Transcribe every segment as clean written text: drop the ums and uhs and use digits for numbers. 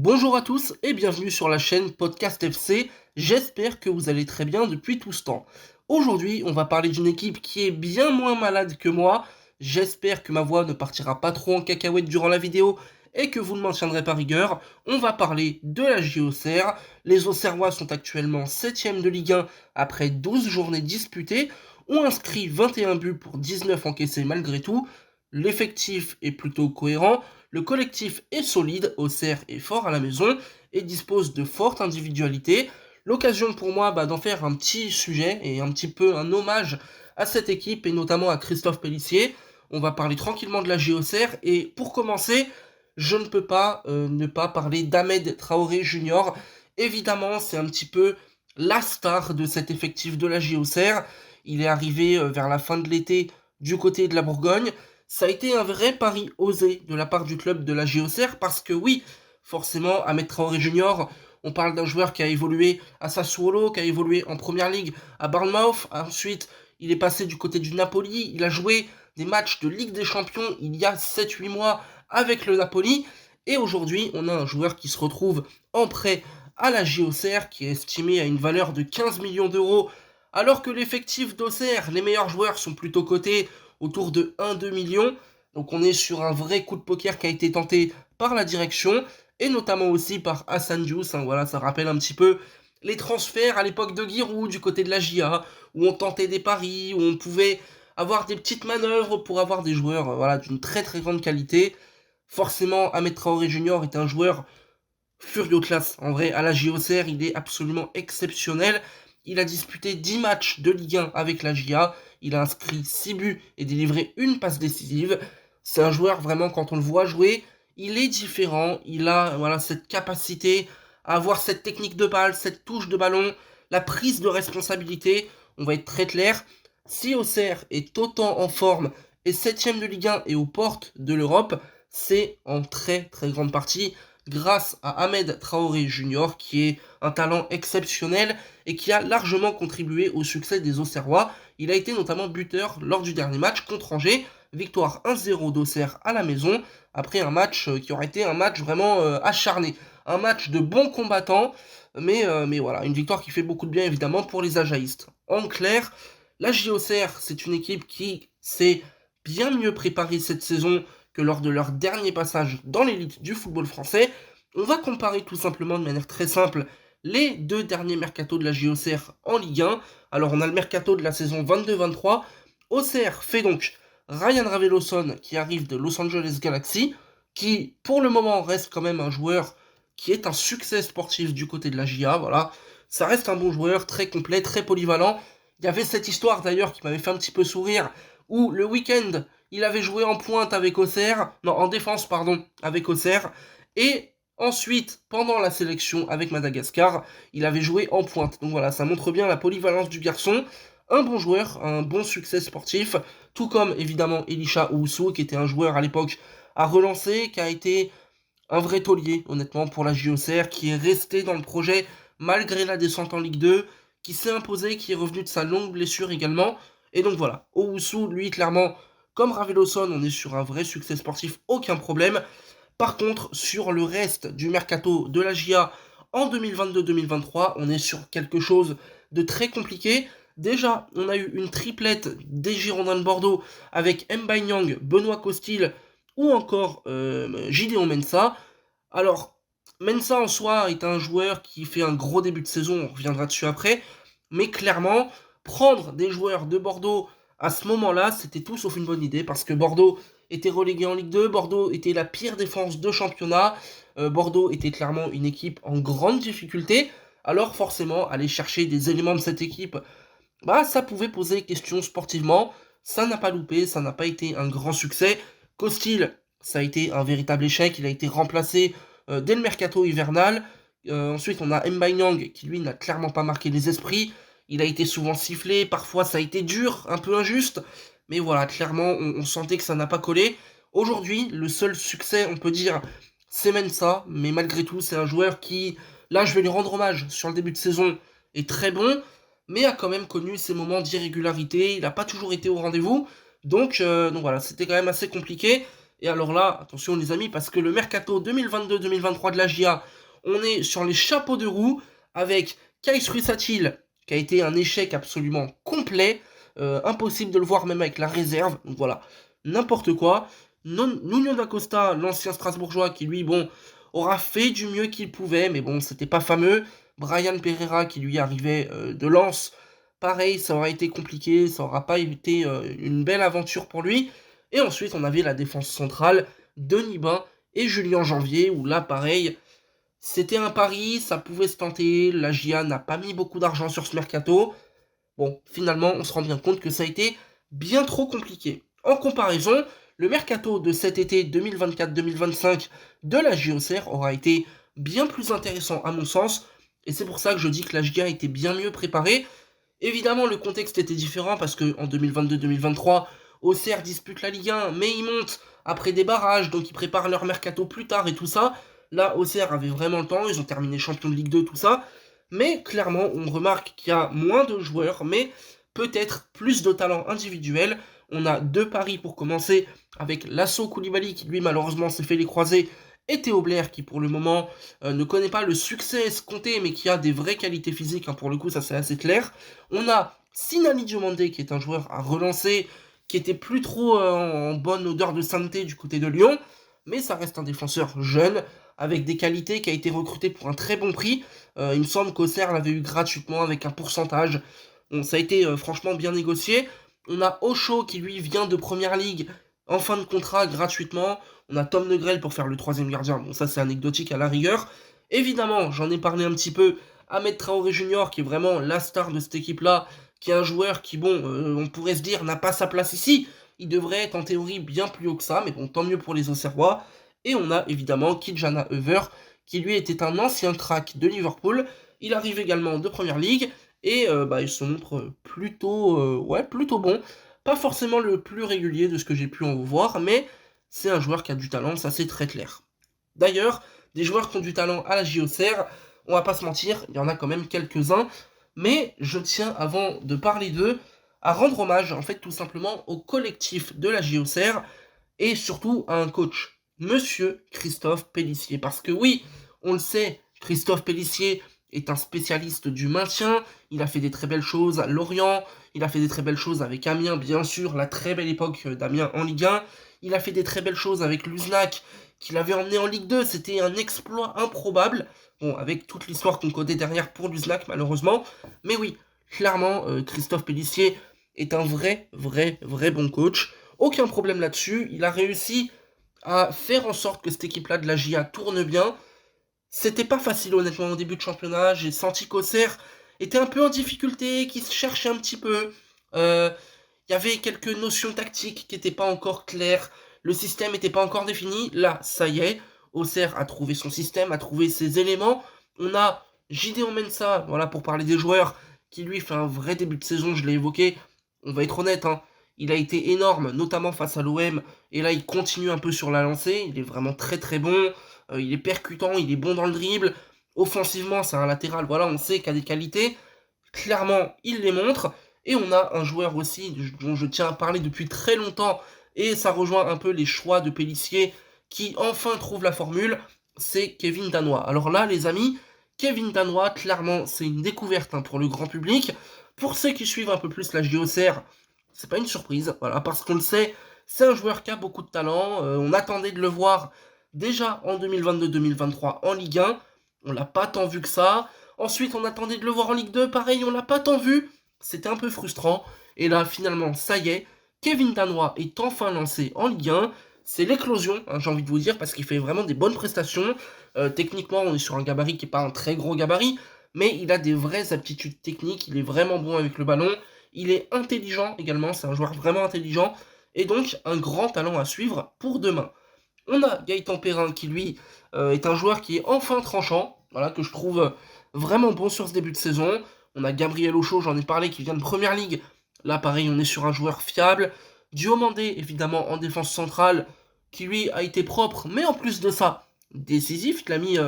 Bonjour à tous et bienvenue sur la chaîne Podcast FC, j'espère que vous allez très bien depuis tout ce temps. Aujourd'hui, on va parler d'une équipe qui est bien moins malade que moi, j'espère que ma voix ne partira pas trop en cacahuète durant la vidéo et que vous ne m'en tiendrez pas rigueur. On va parler de la JOCR, les Auxerrois sont actuellement 7ème de Ligue 1 après 12 journées disputées, ont inscrit 21 buts pour 19 encaissés malgré tout, l'effectif est plutôt cohérent. Le collectif est solide, Auxerre est fort à la maison et dispose de fortes individualités. L'occasion pour moi d'en faire un petit sujet et un petit peu un hommage à cette équipe et notamment à Christophe Pélissier. On va parler tranquillement de la JOCR et pour commencer, je ne peux pas ne pas parler d'Ahmed Traoré Junior. Évidemment, c'est un petit peu la star de cet effectif de la JOCR. Il est arrivé vers la fin de l'été du côté de la Bourgogne. Ça a été un vrai pari osé de la part du club de la JOCR parce que oui, forcément, Ahmed Traoré Junior, on parle d'un joueur qui a évolué à Sassuolo, qui a évolué en Première Ligue à Bournemouth, ensuite il est passé du côté du Napoli, il a joué des matchs de Ligue des Champions il y a 7-8 mois avec le Napoli, et aujourd'hui on a un joueur qui se retrouve en prêt à la JOCR qui est estimé à une valeur de 15 millions d'euros, alors que l'effectif d'Auxerre, les meilleurs joueurs sont plutôt cotés autour de 1-2 millions. Donc on est sur un vrai coup de poker qui a été tenté par la direction, et notamment aussi par Hassan Diouf. Voilà, ça rappelle un petit peu les transferts à l'époque de Giroud du côté de la JA, où on tentait des paris, où on pouvait avoir des petites manœuvres pour avoir des joueurs voilà, d'une très très grande qualité. Forcément, Ahmed Traoré Junior est un joueur Furio classe. En vrai, à la JOCR, il est absolument exceptionnel. Il a disputé 10 matchs de Ligue 1 avec la JA. Il a inscrit 6 buts et délivré une passe décisive. C'est un joueur vraiment, quand on le voit jouer, il est différent. Il a voilà, cette capacité à avoir cette technique de balle, cette touche de ballon, la prise de responsabilité. On va être très clair. Si Auxerre est autant en forme et 7ème de Ligue 1 et aux portes de l'Europe, c'est en très très grande partie grâce à Ahmed Traoré Junior, qui est un talent exceptionnel et qui a largement contribué au succès des Auxerrois. Il a été notamment buteur lors du dernier match contre Angers, victoire 1-0 d'Auxerre à la maison, après un match qui aurait été un match vraiment acharné, un match de bons combattants, mais voilà, une victoire qui fait beaucoup de bien évidemment pour les Ajaïstes. En clair, la JOCR, c'est une équipe qui s'est bien mieux préparée cette saison que lors de leur dernier passage dans l'élite du football français. On va comparer tout simplement de manière très simple les deux derniers mercatos de la JOCR en Ligue 1. Alors on a le mercato de la saison 22-23. Auxerre fait donc Ryan Raveloson qui arrive de Los Angeles Galaxy, qui pour le moment reste quand même un joueur qui est un succès sportif du côté de la JA. Voilà, ça reste un bon joueur, très complet, très polyvalent. Il y avait cette histoire d'ailleurs qui m'avait fait un petit peu sourire, où le week-end, il avait joué en pointe avec Auxerre, non, en défense, pardon, avec Auxerre, et ensuite, pendant la sélection avec Madagascar, il avait joué en pointe. Donc voilà, ça montre bien la polyvalence du garçon, un bon joueur, un bon succès sportif, tout comme évidemment Elisha Owusu, qui était un joueur à l'époque à relancer, qui a été un vrai taulier, honnêtement, pour la JOCR, qui est resté dans le projet malgré la descente en Ligue 2, qui s'est imposé, qui est revenu de sa longue blessure également. Et donc voilà, Owusu, lui, clairement, comme Raveloson, on est sur un vrai succès sportif, aucun problème. Par contre, sur le reste du mercato de la JA en 2022-2023, on est sur quelque chose de très compliqué. Déjà, on a eu une triplette des Girondins de Bordeaux avec M'Baye Benoît Costil ou encore Gideon Mensah. Alors, Mensah en soi est un joueur qui fait un gros début de saison, on reviendra dessus après, mais clairement, prendre des joueurs de Bordeaux à ce moment-là, c'était tout sauf une bonne idée, parce que Bordeaux était relégué en Ligue 2, Bordeaux était la pire défense de championnat, Bordeaux était clairement une équipe en grande difficulté, alors forcément, aller chercher des éléments de cette équipe, ça pouvait poser question sportivement, ça n'a pas loupé, ça n'a pas été un grand succès. Costil, ça a été un véritable échec, il a été remplacé dès le mercato hivernal. Ensuite, on a M'Baye qui lui n'a clairement pas marqué les esprits, il a été souvent sifflé, parfois ça a été dur, un peu injuste, mais voilà, clairement, on sentait que ça n'a pas collé. Aujourd'hui, le seul succès, on peut dire, c'est Mensah, mais malgré tout, c'est un joueur qui, là, je vais lui rendre hommage, sur le début de saison, est très bon, mais a quand même connu ses moments d'irrégularité, il n'a pas toujours été au rendez-vous, donc voilà, c'était quand même assez compliqué, Et alors là, attention les amis, parce que le mercato 2022-2023 de la GIA, on est sur les chapeaux de roue avec Kais Rusatil, qui a été un échec absolument complet, impossible de le voir même avec la réserve, donc voilà, n'importe quoi. Nuno da Costa, l'ancien Strasbourgeois, qui lui, bon, aura fait du mieux qu'il pouvait, mais bon, c'était pas fameux. Brian Pereira, qui lui arrivait de Lens, pareil, ça aura été compliqué, ça aura pas été une belle aventure pour lui. Et ensuite, on avait la défense centrale, Denis Bain et Julien Janvier, où là, pareil, c'était un pari, ça pouvait se tenter, la GIA n'a pas mis beaucoup d'argent sur ce mercato. Bon, finalement, on se rend bien compte que ça a été bien trop compliqué. En comparaison, le mercato de cet été 2024-2025 de la JOCR aura été bien plus intéressant à mon sens, et c'est pour ça que je dis que la GIA était bien mieux préparée. Évidemment, le contexte était différent parce qu'en 2022-2023, Auxerre dispute la Ligue 1, mais ils montent après des barrages, donc ils préparent leur mercato plus tard et tout ça. Là, Auxerre avait vraiment le temps, ils ont terminé champion de Ligue 2, tout ça. Mais clairement, on remarque qu'il y a moins de joueurs, mais peut-être plus de talent individuel. On a deux paris pour commencer, avec Lasso Koulibaly qui lui malheureusement s'est fait les croisés, et Théo Blair qui pour le moment ne connaît pas le succès escompté, mais qui a des vraies qualités physiques, hein, pour le coup ça c'est assez clair. On a Sinani Diomandé qui est un joueur à relancer, qui était plus trop en bonne odeur de sainteté du côté de Lyon, mais ça reste un défenseur jeune, avec des qualités, qui a été recruté pour un très bon prix. Il me semble qu'Auxerre l'avait eu gratuitement avec un pourcentage. Bon, ça a été franchement bien négocié. On a Ocho qui lui vient de Première Ligue en fin de contrat gratuitement. On a Tom Negrel pour faire le troisième gardien. Bon, ça c'est anecdotique à la rigueur. Évidemment, j'en ai parlé un petit peu. Ahmed Traoré Junior qui est vraiment la star de cette équipe-là, qui est un joueur qui, bon, on pourrait se dire, n'a pas sa place ici. Il devrait être en théorie bien plus haut que ça, mais bon, tant mieux pour les Auxerrois. Et on a évidemment Kijana Hoever, qui lui était un ancien crack de Liverpool. Il arrive également de Première Ligue, et il se montre plutôt bon. Pas forcément le plus régulier de ce que j'ai pu en voir, mais c'est un joueur qui a du talent, ça c'est très clair. D'ailleurs, des joueurs qui ont du talent à la JOCR, on va pas se mentir, il y en a quand même quelques-uns, mais je tiens, avant de parler d'eux, à rendre hommage, en fait, tout simplement au collectif de la JOCR, et surtout à un coach, Monsieur Christophe Pélissier. Parce que oui, on le sait, Christophe Pélissier est un spécialiste du maintien, il a fait des très belles choses à Lorient, il a fait des très belles choses avec Amiens, bien sûr, la très belle époque d'Amiens en Ligue 1, il a fait des très belles choses avec Luznac, qu'il avait emmené en Ligue 2, c'était un exploit improbable, bon, avec toute l'histoire qu'on connaît derrière pour Luznac, malheureusement, mais oui, clairement, Christophe Pélissier est un vrai bon coach, aucun problème là-dessus, il a réussi à faire en sorte que cette équipe-là de la GIA tourne bien. C'était pas facile honnêtement au début de championnat, j'ai senti qu'Auxerre était un peu en difficulté, qu'il se cherchait un petit peu. Il y avait quelques notions tactiques qui n'étaient pas encore claires, le système n'était pas encore défini. Là, ça y est, Auxerre a trouvé son système, a trouvé ses éléments. On a Gideon Mensah, voilà pour parler des joueurs, qui lui fait un vrai début de saison, je l'ai évoqué. On va être honnête, hein, il a été énorme, notamment face à l'OM, et là il continue un peu sur la lancée, il est vraiment très bon, il est percutant, il est bon dans le dribble, offensivement c'est un latéral, voilà, on sait qu'il a des qualités, clairement il les montre, et on a un joueur aussi dont je tiens à parler depuis très longtemps, et ça rejoint un peu les choix de Pélissier, qui enfin trouve la formule, c'est Kevin Danois. Alors là les amis, Kevin Danois, clairement c'est une découverte, hein, pour le grand public. Pour ceux qui suivent un peu plus la JOCR, c'est pas une surprise, voilà, parce qu'on le sait, c'est un joueur qui a beaucoup de talent, on attendait de le voir déjà en 2022-2023 en Ligue 1, on l'a pas tant vu que ça, ensuite on attendait de le voir en Ligue 2, pareil, on l'a pas tant vu, c'était un peu frustrant, et là finalement, ça y est, Kevin Danois est enfin lancé en Ligue 1, c'est l'éclosion, hein, j'ai envie de vous dire, parce qu'il fait vraiment des bonnes prestations, techniquement on est sur un gabarit qui n'est pas un très gros gabarit, mais il a des vraies aptitudes techniques, il est vraiment bon avec le ballon, il est intelligent également, c'est un joueur vraiment intelligent, et donc un grand talent à suivre pour demain. On a Gaëtan Perrin qui lui est un joueur qui est enfin tranchant, voilà, que je trouve vraiment bon sur ce début de saison. On a Gabriel Ocho, j'en ai parlé, qui vient de Première Ligue. Là pareil, on est sur un joueur fiable. Diomandé, évidemment, en défense centrale, qui lui a été propre, mais en plus de ça, décisif. Il a mis,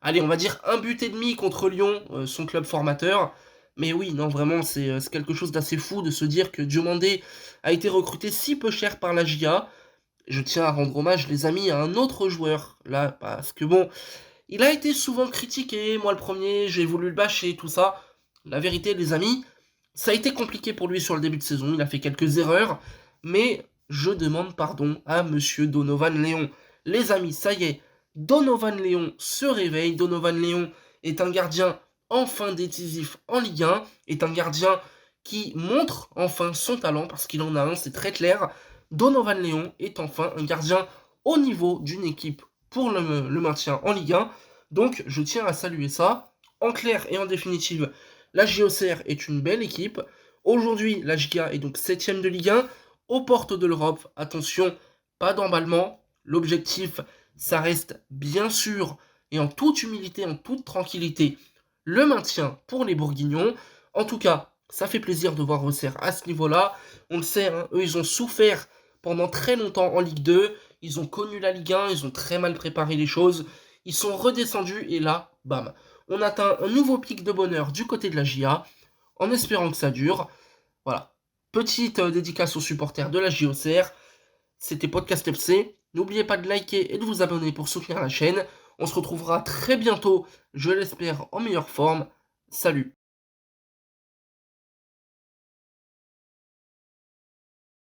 allez, on va dire un but et demi contre Lyon, son club formateur. Mais oui, non, vraiment, c'est quelque chose d'assez fou de se dire que Diomandé a été recruté si peu cher par la GIA. Et je tiens à rendre hommage, les amis, à un autre joueur, là, parce que bon, il a été souvent critiqué, moi le premier, j'ai voulu le bâcher, tout ça. La vérité, les amis, ça a été compliqué pour lui sur le début de saison, il a fait quelques erreurs, mais je demande pardon à monsieur Donovan Léon. Les amis, ça y est, Donovan Léon se réveille, Donovan Léon est un gardien enfin décisif en Ligue 1, est un gardien qui montre enfin son talent, parce qu'il en a un, c'est très clair. Donovan Léon est enfin un gardien au niveau d'une équipe pour le maintien en Ligue 1, donc je tiens à saluer ça. En clair et en définitive, la JOCR est une belle équipe. Aujourd'hui, la JK est donc 7ème de Ligue 1, aux portes de l'Europe. Attention, pas d'emballement. L'objectif, ça reste bien sûr, et en toute humilité, en toute tranquillité, le maintien pour les Bourguignons. En tout cas, ça fait plaisir de voir Auxerre à ce niveau-là. On le sait, hein, eux, ils ont souffert pendant très longtemps en Ligue 2. Ils ont connu la Ligue 1, ils ont très mal préparé les choses. Ils sont redescendus et là, bam, on atteint un nouveau pic de bonheur du côté de la JA, en espérant que ça dure. Voilà. Petite dédicace aux supporters de la JOCR. C'était Podcast FC. N'oubliez pas de liker et de vous abonner pour soutenir la chaîne. On se retrouvera très bientôt, je l'espère, en meilleure forme. Salut!